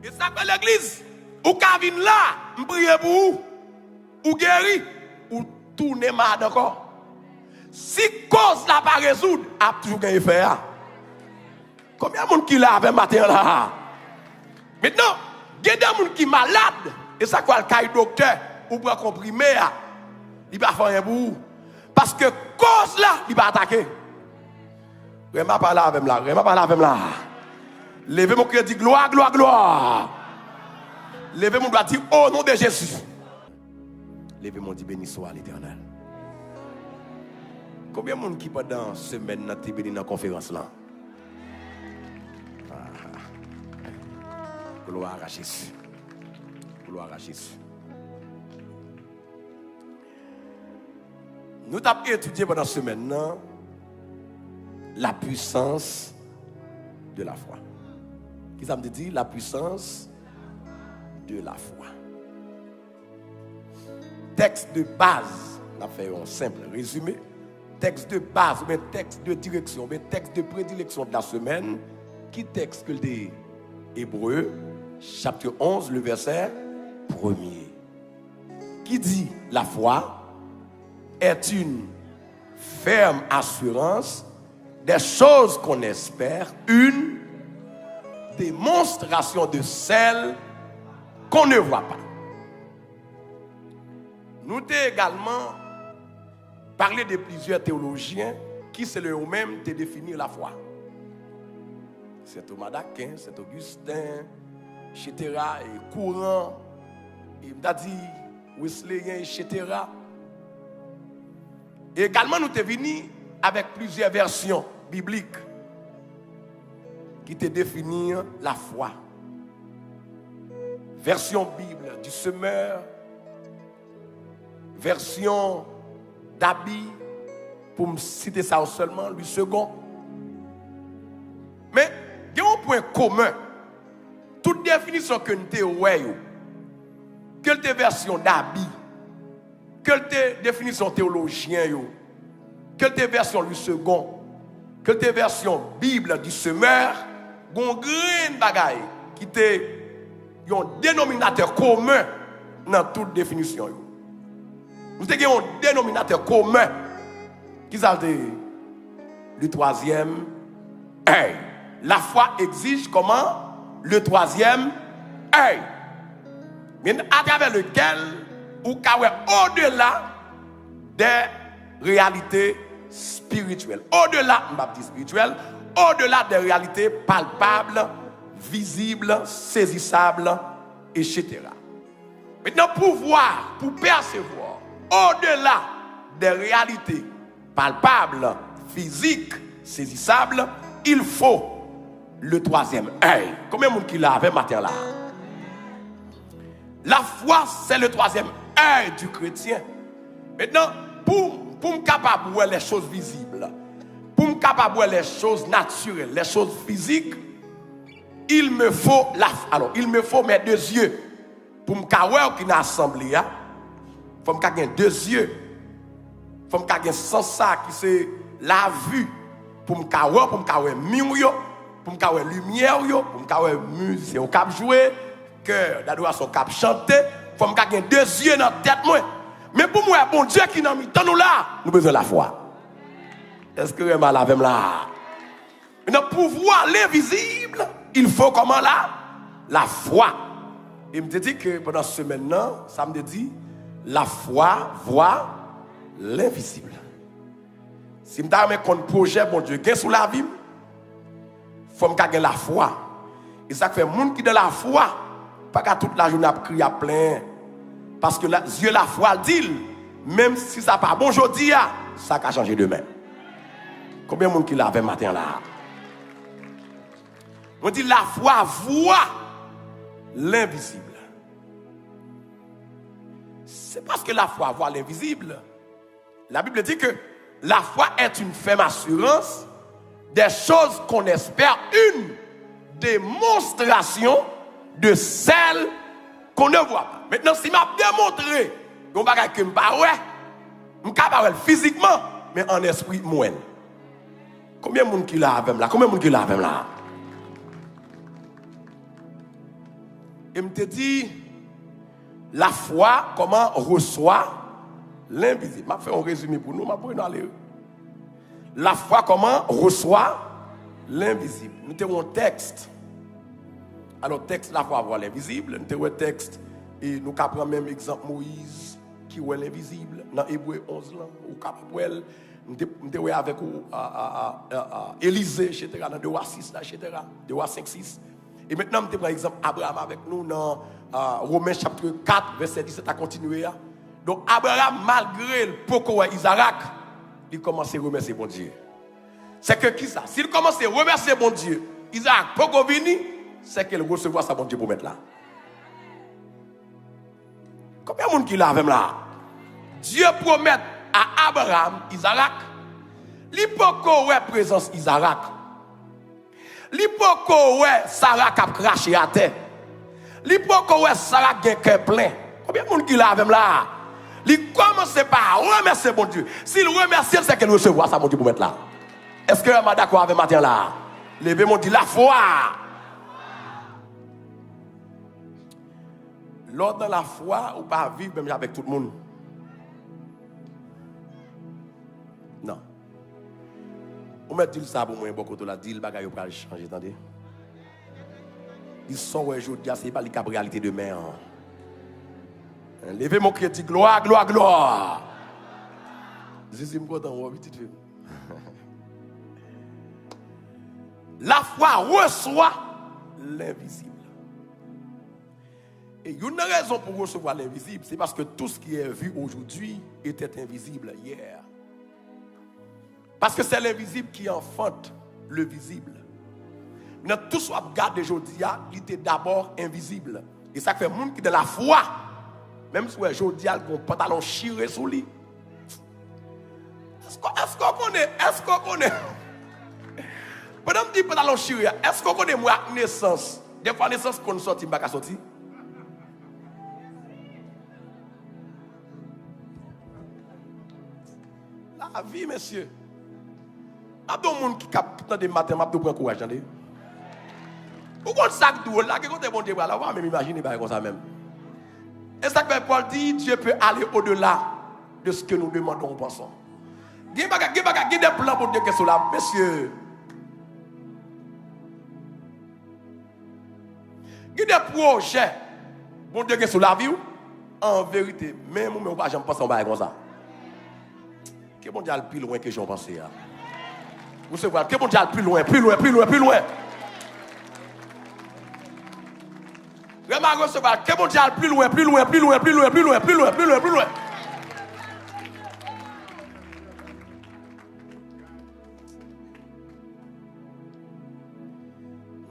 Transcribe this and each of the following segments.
Et ça fait l'église. Ou Kavin là, m'prie pour vous. Ou guéri, ou tourner mal encore. Si cause là pas résoudre, a toujours gagné faire. Combien de monde qui l'a avec matin là? Maintenant, il y a des gens qui sont malades. Et ça quoi le cas docteur ou pour comprimer, il va faire un bout. Parce que cause là, il va attaquer. Vraiment pas là avec là, vraiment pas là avec là. Levez mon cœur dit gloire, gloire, gloire. Levez mon doigt dit au nom de Jésus. Levez mon dit béni soit l'Éternel. Combien de monde qui pendant semaine n'a béni dans la conférence là? Gloire à Jésus. Gloire à Jésus. Nous avons étudié pendant cette semaine la puissance de la foi. Qu'est-ce que ça me dit? La puissance de la foi. Texte de base, on a fait un simple résumé. Texte de base, mais texte de direction, mais texte de prédilection de la semaine. Qui texte que le Hébreu, chapitre 11, le verset 1er. Qui dit la foi est une ferme assurance des choses qu'on espère, une démonstration de celles qu'on ne voit pas. Nous avons également parlé de plusieurs théologiens qui, c'est eux-mêmes, de définir la foi. C'est Thomas d'Aquin, c'est Augustin, etc. Et Courant, il m'a dit Wesleyen, etc. Et également, nous sommes venus avec plusieurs versions bibliques qui te définissent la foi. Version Bible du semeur, version d'Abi, pour me citer ça seulement, le second. Mais il y a un point commun. Toute définition que nous avons, quelle version d'Abi, quelle définition théologien, quelle version du second, quelle version Bible du semeur, il y a un grand bagaille qui est un dénominateur commun dans toute définition. Nous avons un dénominateur commun qui s'appelle le troisième œil. La foi exige comment? Le troisième œil. Mais à travers lequel, ou au-delà des réalités spirituelles. Au-delà, spirituelles, au-delà des réalités palpables, visibles, saisissables, etc. Maintenant, pour voir, pour percevoir, au-delà des réalités palpables, physiques, saisissables, il faut le troisième œil. Combien de monde qui l'a avec matin là? La foi, c'est le troisième œil du chrétien. Maintenant, pour me capable de voir les choses visibles, pour me capable de voir les choses naturelles, les choses physiques, il me faut mes deux yeux. Pour me voir qui n'a assemblée, il faut me avoir deux yeux. Il faut me avoir sens ça qui c'est la vue. Pour me voir, pour me voir mur, pour me voir lumière, pour me voir musique au cap jouer, cœur d'adoration cap chanter, faut me avoir deux yeux dans la tête moi. Mais pour moi, bon Dieu qui n'a mis dans nous là, nous besoin de la foi. Est-ce que vous avez mal avec là? Maintenant, pour voir l'invisible, il faut comment là? La foi. Il me dit que pendant ce semaine-là, ça me dit, la foi voit l'invisible. Si je me dis qu'on projet, bon Dieu, qu'est-ce sous la vie? Il faut me garder la foi. Et ça fait les gens qui ont la foi, pas qu'à toute la journée à crier à plein. Parce que Dieu la foi dit, même si ça n'est pas bon aujourd'hui, ça va changer demain. Combien de monde qui l'a fait matin là? On dit la foi voit l'invisible. C'est parce que la foi voit l'invisible. La Bible dit que la foi est une ferme assurance des choses qu'on espère, une démonstration de celles qu'on ne voit pas. Maintenant, si m'a démontré qu'on va que je ne peux pas physiquement, mais en esprit moins. Combien de monde qui l'a avec là? Combien de monde qui l'a avec là? Et me te dit, la foi, comment reçoit l'invisible. Je vais faire un résumé pour nous, je vais aller. La foi, comment reçoit l'invisible. Nous avons un texte. Alors, texte, la foi voit l'invisible. Nous avons un texte, et nous avons même exemple Moïse, qui voit l'invisible. Dans Hébreu 11, ou Capouel, nous avons avec Élisée, etc., dans 2 rois 6, etc., 2 rois 5, 6. Et maintenant, nous avons exemple Abraham avec nous dans Romains chapitre 4, verset 17 à continuer. Donc, Abraham, malgré le poko Isaac, il commence à remercier bon Dieu. C'est que qui ça? S'il commence à remercier bon Dieu, Isaac, poko vini, c'est qu'il recevra sa bon Dieu pour mettre là. Combien de monde qui l'a avec là? Dieu promet à Abraham, Isaac, l'hypoko ouais présence Isaac. L'hypoko ouais Sarah qui a craché à terre. L'hypoko ouais Sarah qui a cœur plein. Combien de monde qui l'a avec là? Il commence par remercier bon Dieu. S'il remercie, c'est qu'il recevra sa bon Dieu pour mettre là. Est-ce que vous êtes d'accord avec matin là? Levez mon Dieu la foi. Lors de la foi, ou pas vivre même avec tout le monde. Non. On met dit ça pour moi, beaucoup de la dit, le bagage va changer, attendez. Ils sont aujourd'hui, c'est pas la réalité demain. Levez mon cri, dit gloire, gloire, gloire. Je suis content, petite fille. La foi reçoit l'invisible. Et une raison pour recevoir l'invisible, c'est parce que tout ce qui est vu aujourd'hui était invisible hier. Parce que c'est l'invisible qui enfante le visible. Mais tout ce qu'on regarde aujourd'hui, il était d'abord invisible. Et ça fait monde qui de la foi, même si aujourd'hui, il a un pantalon chiré sous lui. Est-ce qu'on connaît? Pendant que je dis pantalon chiré, est-ce qu'on connaît moi naissance? Des fois, naissance qu'on sortit, pas sorti. La vie, monsieur. Il y a des gens qui captent des matins, qui prennent courage. Pourquoi sac d'eau là, qui est bon Dieu, là, on va même imaginer comme ça même. Et ça que Paul dit, Dieu peut aller au-delà de ce que nous demandons ou pensons. Il y a des plans pour Dieu qui sont là, monsieur. Il y a des projets pour Dieu qui sont là, en vérité, même si on ne pense pas comme ça. Que bon Dieu a le plus loin que j'en pensais. Vous savez quoi? Que bon Dieu a le plus loin, plus loin, plus loin, plus loin. Vraiment recevoir. Que bon Dieu a le plus loin, plus loin, plus loin, plus loin, plus loin, plus loin, plus loin, plus loin.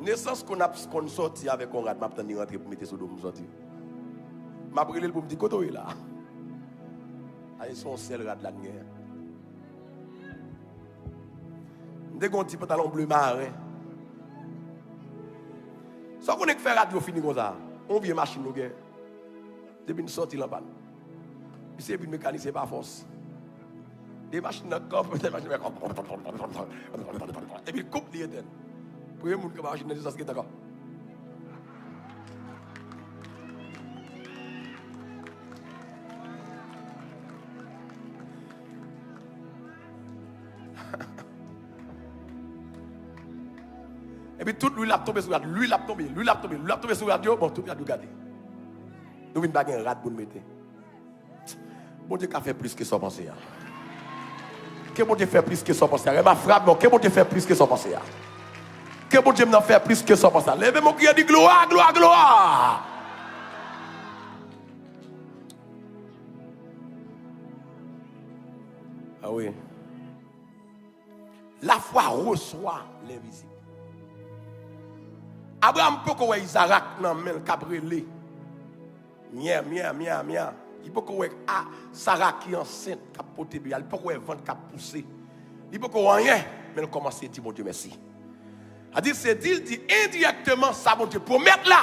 Naissance qu'on sorti avec un rat, m'a attendu rentrer pour mettre sur le dos sortir. M'a brûlé pour me dire qu'est-ce là. Ils sont seul rat de la guerre. Dès qu'on dit pantalon bleu marin. Sans qu'on ait fait radio fini comme ça. On vient machine nous guerre. Depuis une sortie là-bas. C'est une mécanique, c'est pas force. Des machines dans le coffre, des machines et puis coupe les éteindre. Pour les gens qui machine dans ce qui est d'accord. Et puis tout l'huile a tombé sur la radio, l'huile a tombé sur la radio, bon, tout le radio gardé. Nous venons baguer un rat pour nous mettre. Bon Dieu qui a fait plus que son pensée. Que bon Dieu fait plus que son pensée. Ma frappe, non, que bon Dieu fait plus que son pensée. Que bon Dieu m'en fait plus que son pensée. Levez mon cri et dit gloire, gloire, gloire. Ah oui. La foi reçoit l'invisible. Abraham peut qu'on Isaac dans le cabrelé. Mia. Il peut qu'on Sarah qui est enceinte, qui a porté bien. Il peut qu'on ventre qui a poussé. Il peut qu'on rien, mais il commence à dire mon Dieu merci. C'est dit indirectement ça mon Dieu pour mettre là,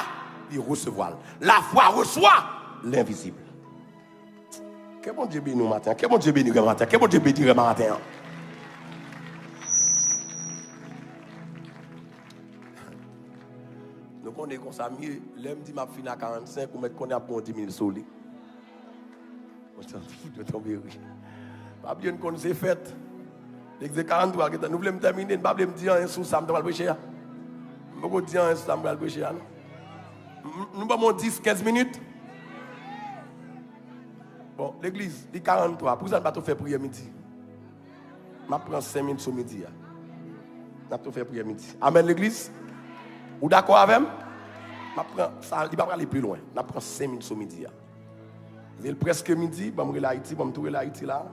il recevoir. La foi reçoit l'invisible. Que bon Dieu bénisse nous matin, que bon Dieu bénisse nous matin, que bon Dieu bénisse nous matin. Nous parler comme ça, l'aime dit m'a fini à 45 pour mettre qu'on a pour 10 000 solis. On s'en fout de tomber. Pas bien qu'on s'est fait. L'exé 43, nous voulons terminer, nous ne voulons pas dire un sous ça, nous allons prêcher. Nous ne voulons pas dire un sous ça, nous allons prêcher. Nous avons 10-15 minutes. Bon, l'église, dit 43, pour ça, nous ne pouvons pas faire prière midi. Je prends 5 minutes au midi. Je vais faire prière midi. Amen, l'église. Vous d'accord avec moi? Ça ne va pas aller plus loin. Je prends 5 minutes au midi. C'est presque midi, je vais Haïti, je vais tourner Haïti là.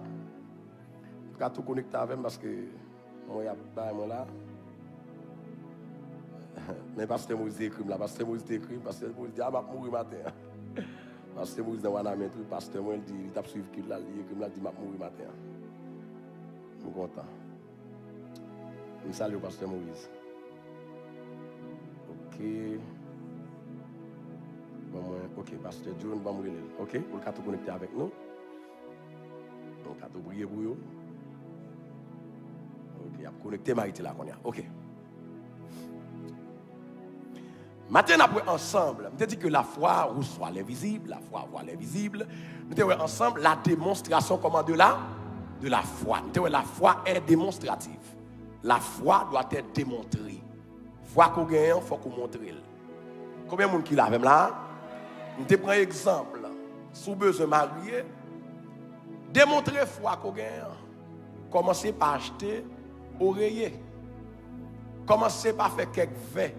Je vais tout connecter avec moi parce que moi, je suis là. Mais pasteur Moïse écrit là, pasteur Moïse écrit, pasteur Moïse dit, ah, je vais mourir matin. Pasteur Moïse dans Wana Metro, pasteur Moïse dit, il t'a suivi qu'il là, il écrit là, dit, je vais mourir matin. Je suis content. Je salue le pasteur Moïse. Ok. Bon, ok, pasteur John, va mourir. Ok, vous pouvez tout connecter avec nous. Donc, vous pouvez prier pour vous. Ok, vous pouvez connecter Maïti là. Ok. Maintenant, après ensemble, je dit que la foi reçoit l'invisible, la foi voit l'invisible. Nous avons ensemble la démonstration comment de la foi. Nous avons la foi est démonstrative. La foi doit être démontrée. Foi qu'on gagne, il faut qu'on montre. Combien de monde qui l'a même là? Nous te prends un exemple. Si vous avez besoin de marier, démontrer foi qu'on gagne. Commencez par acheter oreiller. Commencez par faire quelques verres.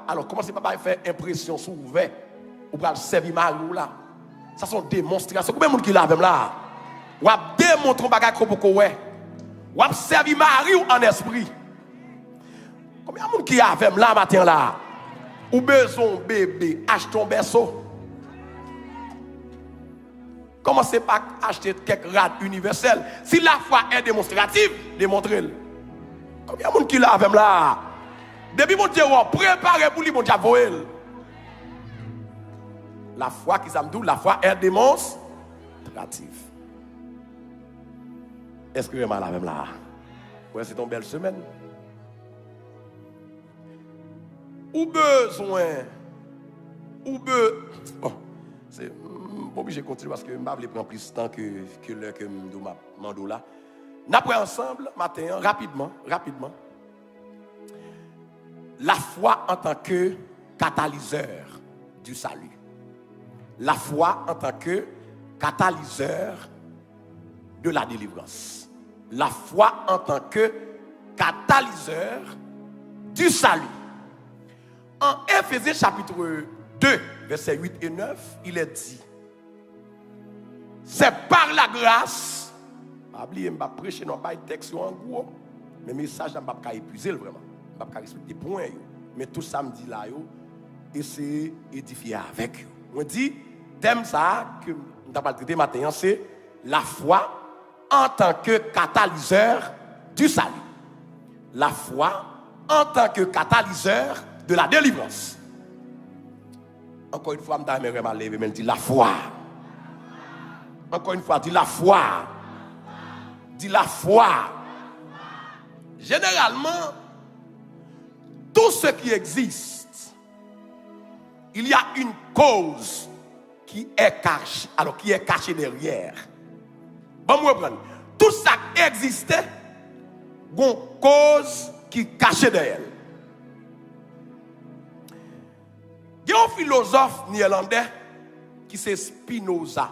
Alors, commencez par faire impression sur le verre. Ou pour servir Mario là. Ça sont démonstrations. Combien de monde qui l'a même là? Ou à démontrer un bagage pour qu'on ouais. Ou à servir Mario en esprit. Combien de monde qui a même là matin là? Ou besoin bébé, achète ton berceau. Commencez par acheter quelques rades universelles. Si la foi est démonstrative, démontrez-le. Combien de monde qui l'a même là? Depuis mon Dieu, préparez pour lui, mon Dieu, voyez. La foi qui s'amdoue, la foi est démonstrative. Est-ce que vous avez la même là? Ouais, c'est une belle semaine. Ou besoin. Bon, c'est pas obligé de continuer parce que je ne vais pas prendre plus de temps que l'heure que je m'en là. Nous apprenons ensemble, matin, rapidement. La foi en tant que catalyseur du salut. La foi en tant que catalyseur de la délivrance. La foi en tant que catalyseur du salut. En Éphésiens chapitre 2, versets 8 et 9, il est dit, c'est par la grâce, je ne vais pas prêcher, non pas texte en gros, mais le message, je ne vais pas épuiser vraiment. Je ne vais pas respecter les points. Mais tout ça me dit là, et c'est édifié avec. On dit, thème ça, que nous avons traité matin, c'est la foi en tant que catalyseur du salut. La foi en tant que catalyseur de la délivrance. Encore une fois, je vais lever, mais dit la foi. Encore une fois, dit la foi. Dit la foi. Généralement, tout ce qui existe, il y a une cause qui est cachée, alors qui est cachée derrière. Bon, vous comprenez? Tout ça qui existait, il y a une cause qui est cachée derrière. Il y a un philosophe néerlandais qui c'est Spinoza.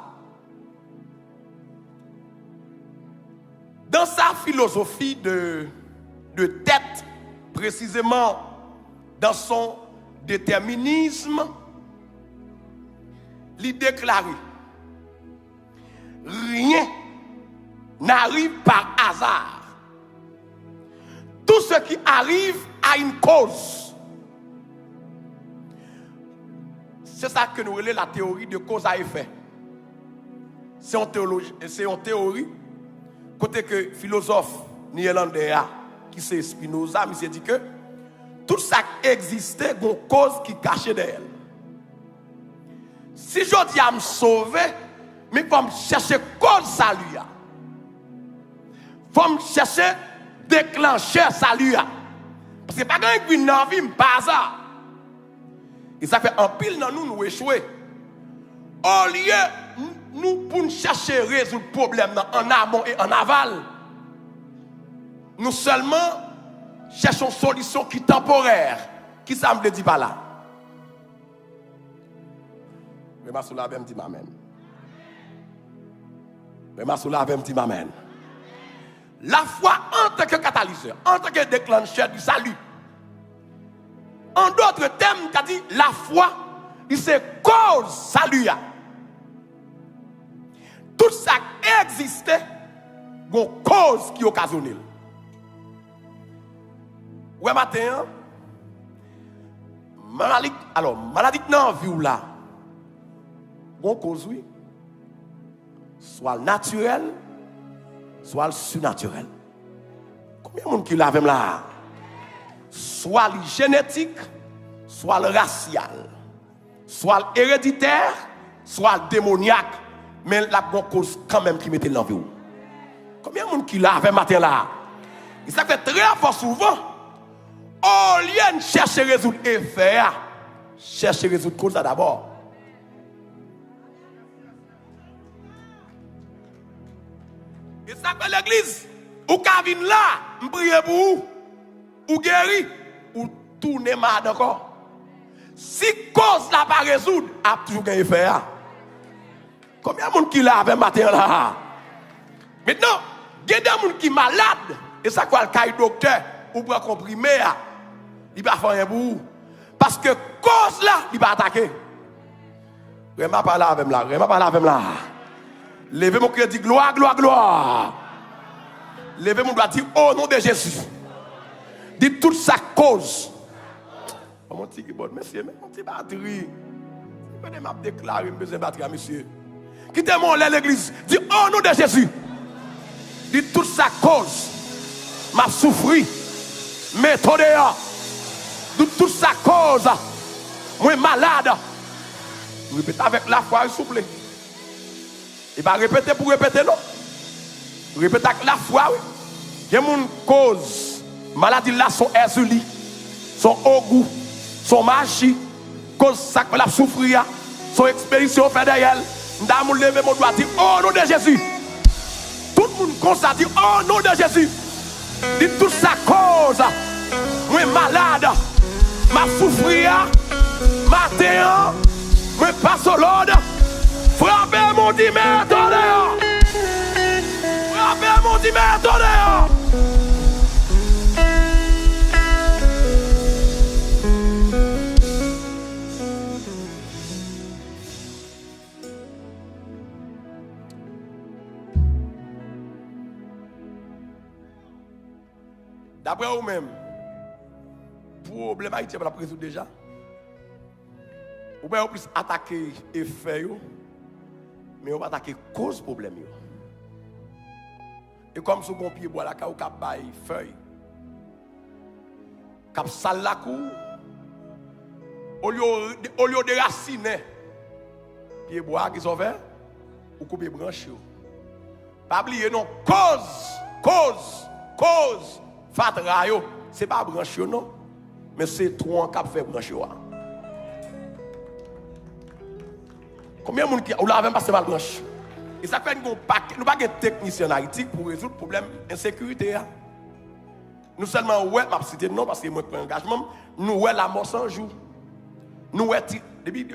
Dans sa philosophie de tête, précisément dans son déterminisme, il déclare rien n'arrive par hasard. Tout ce qui arrive a une cause. C'est ça que nous relèvons la théorie de cause à effet. C'est une théorie côté que philosophe néerlandais qui c'est Spinoza, il s'est dit que tout ça existait une cause qui cachait d'elle. Si je dis à me sauver, mais il faut me chercher cause salut. Il faut me chercher déclencher salut. Parce que pas quand il vient dans la vie, pas ça. Et ça fait un pile dans nous échouer. Au lieu, nous pour chercher à résoudre le problème en amont et en aval, nous seulement cherchons une solution qui est temporaire. Qui ça me dit pas là? Mais ma soula me dit amen. Mais ma soula me dit amen. La foi en tant que catalyseur, en tant que déclencheur du salut. En d'autres termes, qu'a dit la foi, c'est cause salut. Tout ça existait, une cause qui occasionnelle. Ouais, matin, maladie dans la vie là, une cause, oui, soit naturel, soit surnaturel. Combien de monde qui l'a là? Soit le génétique, soit le racial, soit l'héréditaire, soit le démoniaque, mais la bonne cause quand même qui mettait dans la vie. Combien de monde qui l'a avec matin là? Et ça fait très fort souvent. Au lieu de chercher à résoudre l'effet, chercher à résoudre la cause d'abord. Et ça fait l'église. Ou Kavin là, je prie pour vous. Ou guéri, ou tourner malade encore. Si cause là pas résoudre, a toujours gagné faire. Combien de monde qui l'a avec matin là? Maintenant, il y a des gens qui sont malades, et ça quoi le cas docteur, ou pour comprimer, il va faire un bout. Parce que cause là, il va attaquer. Réma pas là avec là, Réma pas là avec là. Levez mon crédit, gloire, gloire, gloire. Levez mon doigt, dire au nom de Jésus. Dites toute sa cause. Oh, mon petit bon, monsieur, mais mon petit batterie. Je vais déclarer, je besoin de batterie, monsieur. Quittez-moi l'église. Dites au nom de Jésus. Dites toute sa cause. M'a souffri. Méthode. Dites toute sa cause. Moi malade. Répétez avec la foi, s'il vous plaît. Il va répéter pour répéter, non? Répétez avec la foi, oui. Il y a une cause. Maladie là, son erzuli, son ogou, son magie, cause ça que la souffrir, son expédition fait derrière. Nous lever mon doigt, dire au nom de Jésus. Tout le monde constate, dit au nom de Jésus. Dit toute sa cause. Moi malade, ma souffrir, ma terre, moi passe au l'ordre. Frappez mon dimanche, frappez mon dimanche. D'après vous-même, problème Haïti, vous l'avez résoudre déjà. Ou bien vous plus attaquer effet, mais vous attaquer cause problème. Et comme si vous pied bois la vous avez feuille, vous avez sale la cour, au lieu de raciner, pied bois qui sont verts, ou couper branche. Pas oublier non, cause. Fatra yo, c'est pas branche non, mais c'est tronc qui fait branche yo. Combien de monde qui ou là même passer mal branche? Et ça fait nous pas de technicien en Haïti pour résoudre le problème d'insécurité. Nous seulement ouais, m'a cité non parce que moi prends engagement, nous ouais la mort sans jour. Nous ouais depuis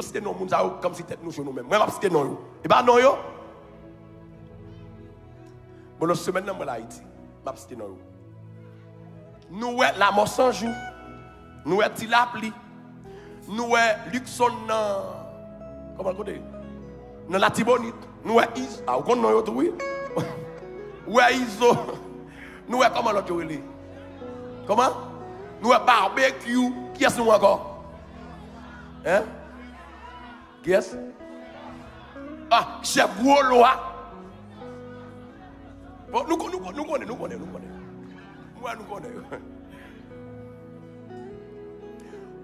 cité non moun ça comme si tête nous sur nous-mêmes. Moi m'a cité non yo. Et pas non yo. Bon la semaine dans Haïti, m'a cité non yo. Nous ouais la mort sans jour. Nous ouais Tilapli. Nous ouais Luxon comment on dit? Dans la Tibonite. Nous ouais Is. Ah, vous connaissez tout oui? Ouais Iso. Nous ouais comment l'autre relé? Comment? Nous ouais barbecue. Qui est-ce nous encore? Hein? Qui est-ce? Ah, chef Goulois. Bon, nous connaissons. Moi, nous connaissons.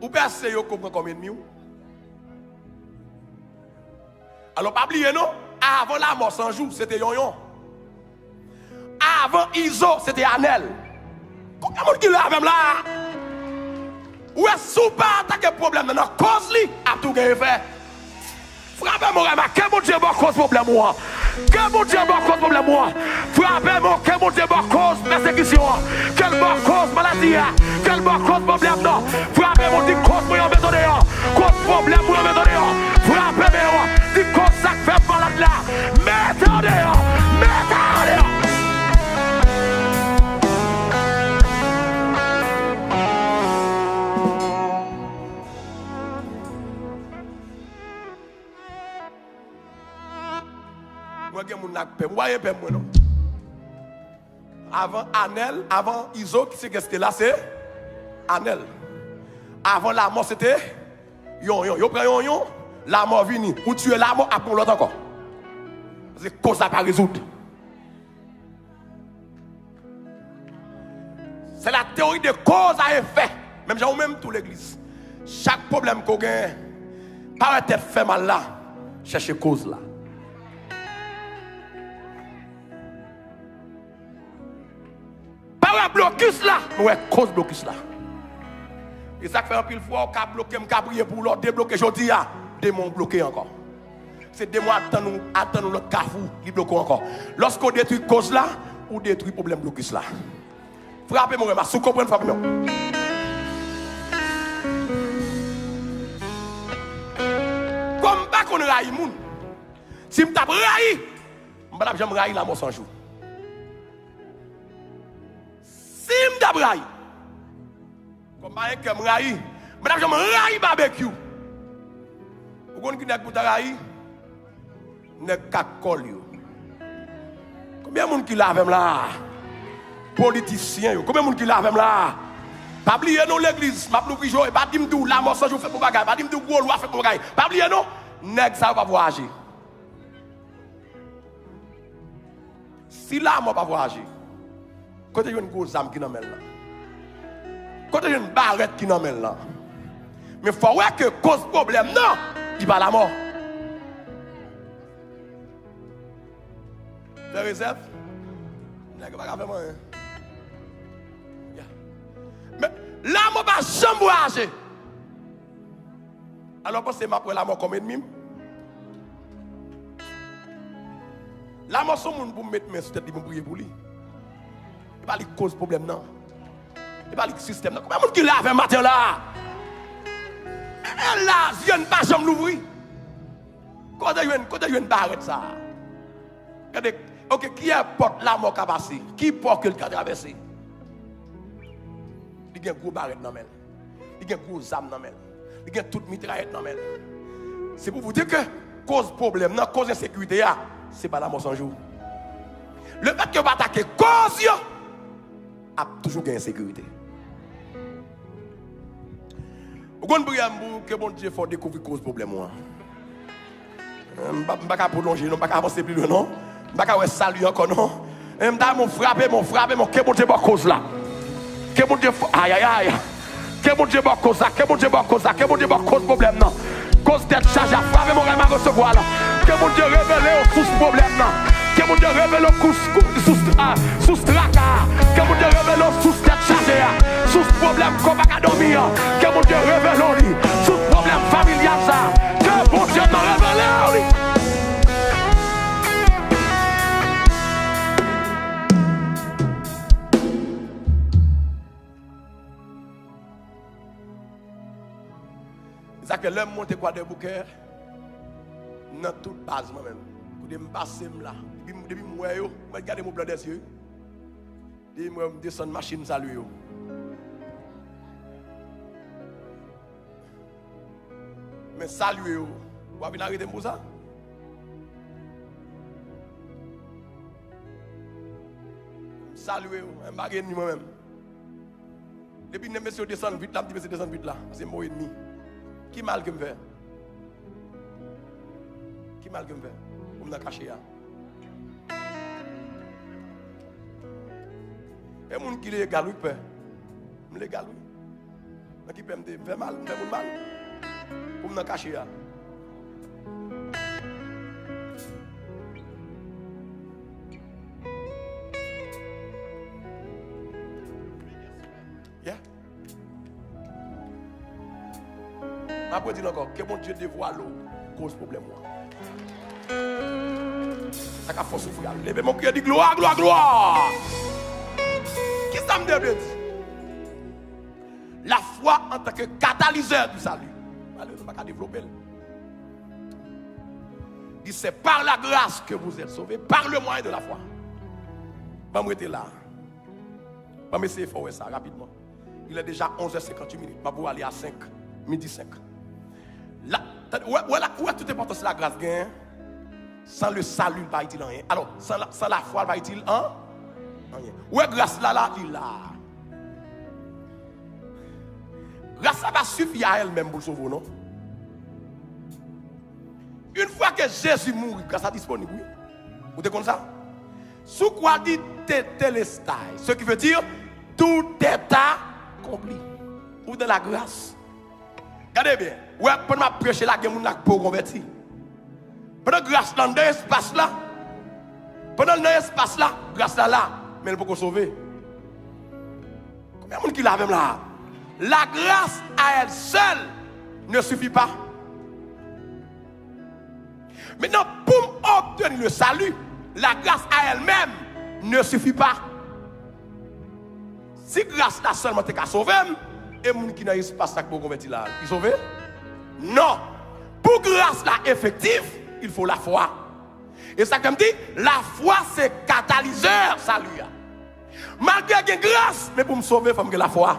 Ou pensez que vous combien de mieux? Alors, pas oublier, non? Avant la mort sans jour, c'était Yon. Avant Iso, c'était Anel. Combien de monde qui l'a même là? Ou est-ce que pas attaquer le problème dans la cause à faire. Frappez-moi, quel bon Dieu va cause problème moi? Quel bon Dieu va cause problème moi? Frappez-moi, quel bon Dieu va cause persécution? Quel va cause maladie? Quel va cause problème non? Frappez-moi, dit cause pour y en mettre dehors. Cause problème pour y en mettre dehors. Frappez-moi, dit cause ça fait malade là. Mettez en dehors. Mettez en dehors. Vous voyez, non? Avant Anel, avant Iso, qui c'est que c'était là, c'est Anel. Avant la mort, c'était yon. Yon prend yon, la mort vini. Ou tuer la mort, après l'autre encore. C'est cause ça pas résoudre. C'est la théorie de cause à effet. Même j'ai même tout l'église. Chaque problème qu'on gagne, par tête fait mal là, cherchez cause là. Blocus là, ouais, cause blocus là. Et ça fait un pile fois, on a bloqué, on a prié pour l'autre, débloqué, je dis, démon bloqué encore. C'est démon attendons l'autre carrefour, il bloque encore. Lorsqu'on détruit cause là, ou détruit problème blocus là. Frappez mon remas, sous comprendre, frappez-moi. Comme pas qu'on raille moun. Si je tape raille, je vais railler la mort sans jour. Si je tape raille, comme je vais railler, je vais railler barbecue. Vous connaissez qui est raille? Ne kakol yo. Combien de monde qui lave là? Politiciens yo. Combien de monde qui lave là? Pas oublier non l'église, m'a plus jouer, pas dire tout la mort sans jour fait pour bagaille, pas dire tout gros loi fait pour bagaille. Pas oublier non, nèg ça va voyager. Si la mort pas voyager. Côté une grosse âme qui nan mel là. Côté une barrette qui nan mel là. Mais faut voir que cause problème non, il pas la mort. De réserve, nèg pas faire moi. Mais la mort pas jamais voyager. Alors pensez m'a pour la mort comme ennemi. La mort son monde pour mettre main sur tête pour prier pour lui. Il pas lui cause problème non. Il pas lui système non. Comment monde qui lave un matin là? Elle là, vient pas jamais l'ouvrir. Quand une barrette ça. Regardez, OK, qui est porte la mort qui a passé? Qui porte que le a traversé? Il y a un gros barrette dans elle. Il y a un gros âme dans elle. Il y a toute mitraillette dans elle. C'est pour vous dire que cause problème, non, cause insécurité, c'est pas la mort sans jour. Le fait que vous attaquez cause, a toujours gagné insécurité. Vous comprenez que bon Dieu faut découvrir cause problème. Je ne vais pas prolonger, je ne vais pas avancer plus loin, non. Je ne vais pas saluer encore, non. Je vais frapper, que bon Dieu va cause là. Que bon Dieu, aïe aïe aïe. Que bon Dieu va cause là, que bon Dieu va cause là, que bon Dieu va cause problème, non. Cause d'être chargé à frapper mon rêve à recevoir là. Que bon Dieu révèle sous ce problème là. Que mon Dieu révèle sous ce tracas. Que mon Dieu révèle sous cette chargée. Sous ce problème qu'on va pas dormir. Que mon Dieu révèle sous ce problème familial ça. Que mon Dieu m'a révélé. C'est que l'homme monte quoi de bouquet dans toute base moi-même. Je me passe là. Depuis moi, je regarde mon blanc des yeux. Je descends de machine salut. Mais salut, vous avez arrêté pour ça? Salut, un bagage moi-même. Depuis que monsieur descend vite là, je descend vite là. C'est mon ennemi. Qui mal que me fait? Qui mal que me fait? Pour me cacher là. Et mon qui est égal, oui, peur. Je l'égal, oui. Mais qui peut me faire mal, me faire mal. Pour me cacher là. Yeah. Ma dire encore, que mon Dieu dévoile cause problème. Ça a force souffrir. Levez mon cœur, dit gloire, gloire, gloire. Qui ça me dit? La foi en tant que catalyseur du salut. Allez, on ne va pas développer. Il dit c'est par la grâce que vous êtes sauvés, par le moyen de la foi. Je vais là. Je vais essayer de faire ça rapidement. Il est déjà 11h58 minutes. Je vais aller à 5, midi 5. Là, où est toute importance de la grâce gain? Sans le salut, il va il rien. Alors, sans la foi, il va il rien. Où est grâce là, il là. Grâce ça va suffire à elle-même pour sauver, non? Une fois que Jésus mourit, grâce à disponible, oui. Vous êtes comme ça? Sous quoi dit tételestai, ce qui veut dire tout est accompli. Ou de la grâce. Regardez bien. Ouais, pendant que je prêche là, il y a des gens qui sont convertis. Pendant que grâce dans l'espace là, pendant l'espace là, grâce là, mais elle peut sauver. Combien de gens qui l'ont même là? La grâce à elle seule ne suffit pas. Maintenant, pour obtenir le salut, la grâce à elle-même ne suffit pas. Si grâce là seulement t'es qu'à sauver, et les gens qui n'ont l'espace là pour convertir là, ils sauvent? Non. Pour grâce là effective, il faut la foi. Et ça comme dit, la foi c'est catalyseur salut. Malgré qu'il y ait grâce, mais pour me sauver, il faut que la foi.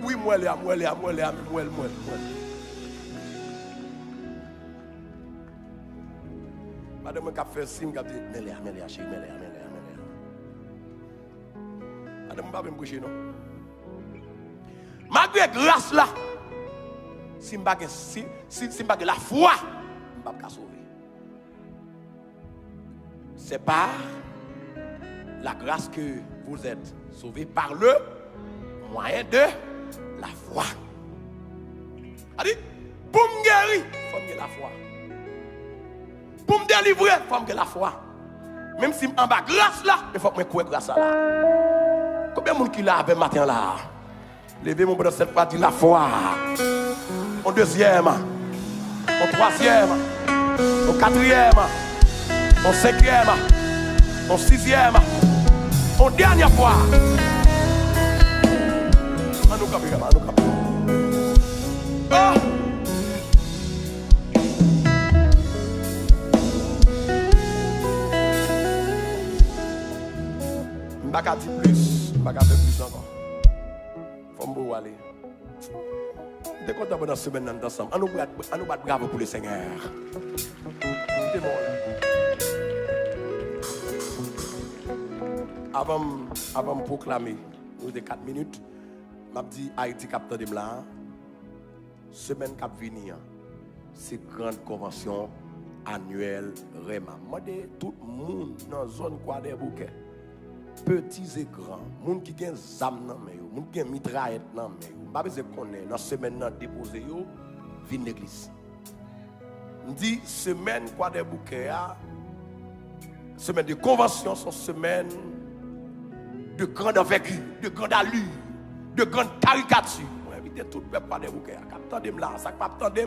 Oui, moi. Madame, je fait signe, je dit, Méléa. Madame, je ne vais pas me bouger, non? Malgré grâce là, si je n'ai pas la foi, je ne vais pas sauver. C'est par la grâce que vous êtes sauvés par le moyen de la foi. C'est-à-dire, pour me guérir, il faut que la foi. Pour me délivrer, il faut que la foi. Même si je suis en bas grâce là, il faut que je croie grâce là. Combien de monde qui l'a avec matin là? Levez mon bras cette fois, dit la foi. Au deuxième, au troisième, au quatrième, au cinquième, au sixième, au dernière fois. Oh! Je ne vais pas dire plus, je ne vais pas dire plus encore. Il faut me aller. Dès qu'on est dans la semaine ensemble, on nous bat bravo pour le Seigneur. Avant de proclamer, nous avons 4 minutes. Je dis Haïti capteur de là. Semaine qui venir, c'est grande convention annuelle REMA. Je dis tout le monde dans la zone quoi des bouquets. Petits et grands, gens qui ont des âmes dans les mains, gens qui ont des mitraillettes dans les mains. Je ne sais pas si vous connaissez, dans la semaine déposée, viennent l'église. Je dis semaine quoi des bouquets, semaine de convention, sont semaine de grande envergure, de grande allure, de grande caricature. Je invite tout le peuple à des bouquets. Attendez là, ça ne attendez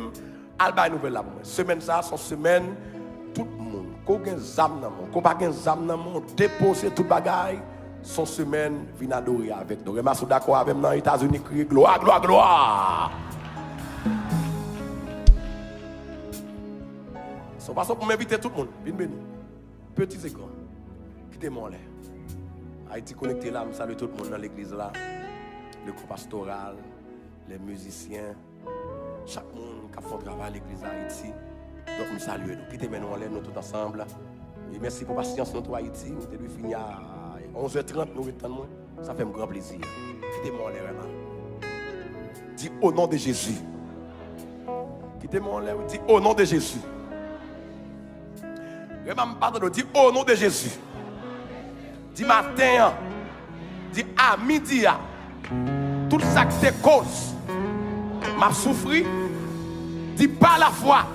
pas Alba nouvelle là. Semaine ça, sont semaine tout le monde. Qu'on a des âmes dans le monde, qu'on n'a pas des âmes dans le monde, déposer tout le bagaille, son semaine vient adorer avec nous. Remarquez d'accord avec nous dans les États-Unis, crier gloire, gloire, gloire. C'est façon pour m'inviter tout le monde. Viens béni. Petits et grands. Quittez-moi là. Haïti connecté là, je salue tout le monde dans l'église là. Le groupe pastoral, les musiciens, chaque monde qui a fait un travail à l'église Haïti. Donc, je salue nous. Quittez-moi nous tous ensemble. Et merci pour la patience notre Haïti. Nous devons finir à 11h30, nous retenons. Ça fait un grand plaisir. Quittez-moi vraiment. Dis au nom de Jésus. Quittez-moi dis au nom de Jésus. Vraiment, pardon, dis au nom de Jésus. Dis matin, dis à midi, tout ça qui te cause, m'a souffri, dis par la foi,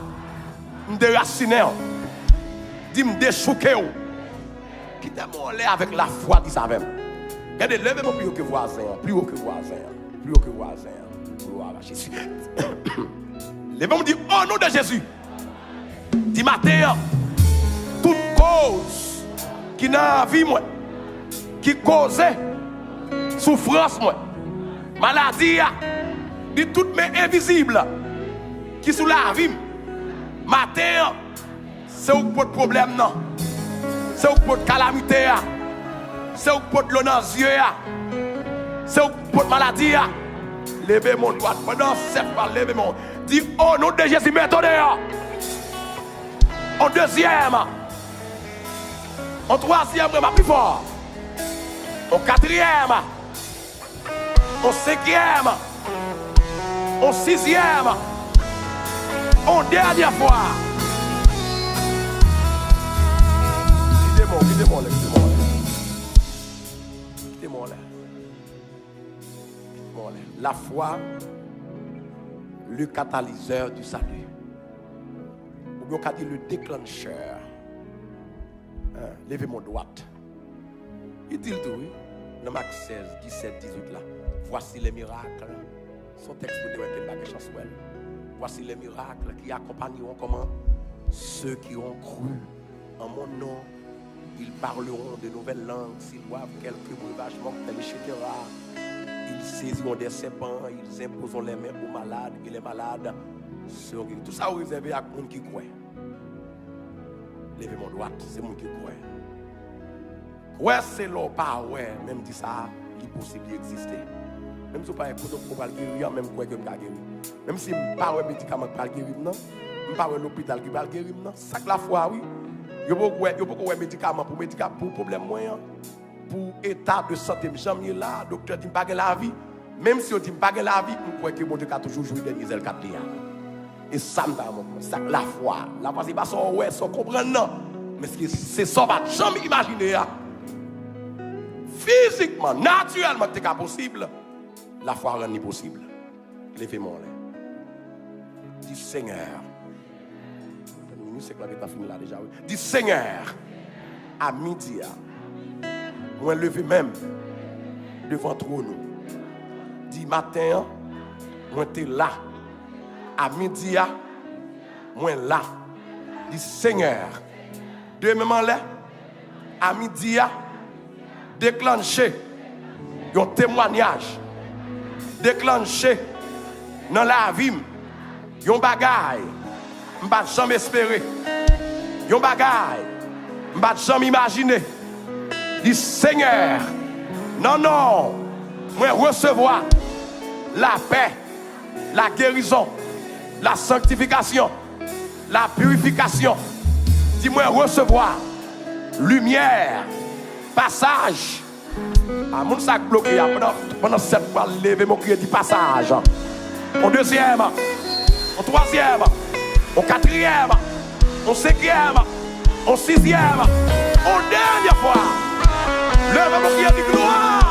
me déraciner, dis me déchouquer. Quittez-moi avec la foi, dis ça même. Regardez, levez-moi plus haut que voisin, plus haut que voisin, plus haut que voisin. Gloire à Jésus. Levez-moi dire, au nom de Jésus. Dis matin, toute cause qui n'a vie, moi, qui cause souffrance, moi, maladie, dit toutes mes invisibles qui sous la vie, matin, c'est où pour de problème, non? C'est où pour de calamité, c'est où pour de l'eau dans les yeux, c'est où pour de maladie. Levez mon doigt pendant 7 fois, levez mon. Dis au nom de Jésus, mettez-le. En deuxième, en troisième, vraiment plus fort. En quatrième, en cinquième, en sixième, en dernière fois. Quittez-moi là. La foi, le catalyseur du salut. Ou bien on dit le déclencheur. Levez mon doigt. Il dit le tout, oui. Dans Marc 16, 17, 18 là. Voici les miracles. Son texte vous dit qu'il n'y a pas de chance. Voici les miracles qui accompagneront comment? Ceux qui ont cru en mon nom. Ils parleront de nouvelles langues. S'ils boivent quelques breuvages mortels, etc. Ils saisiront des serpents, ils imposeront les mains aux malades et les malades seront guéris. Tout ça réservé à monde qui croit. Levez mon doigt, c'est monde qui croit. Ouais, c'est l'eau, pas ouais, même dit ça, il est possible d'exister. Même si vous ne pouvez pas guérir, même quoi que je guérir. Même si je ne pas un médicament qui va guérir, je ne pas un hôpital qui va guérir. Ça que la foi, oui. Il y a beaucoup de médicaments pour problème moyen. Pour état de santé, jamais là, docteur dit pas la vie. Même si on dit pas la vie, on croit que mon Dieu a toujours joué des misères 4 ans. Et ça, c'est la foi. La foi, c'est pas ça, ouais, ça comprend non. Mais c'est ça, va jamais imaginer. Physiquement, naturellement, c'est possible. La foi rend possible. Levez-moi là. Dis Seigneur. C'est clair que tu as fini là déjà. Dis Seigneur, à midi. Moi levé même devant trône. Dis matin, moi t'es là. À midi, moi là. Dis Seigneur, demain là, à midi, déclencher un témoignage. Déclencher dans la vie un bagaille. Je ne vais jamais espérer. Un bagaille. Je ne vais jamais imaginer. Dis Seigneur, non, moi recevoir la paix, la guérison, la sanctification, la purification. Dis-moi recevoir lumière, passage. À mon sac bloqué pendant 7 fois, lever mon cri dit passage. En deuxième, en troisième, en quatrième, en cinquième, en sixième, en dernière fois. Lève mon cri dit gloire.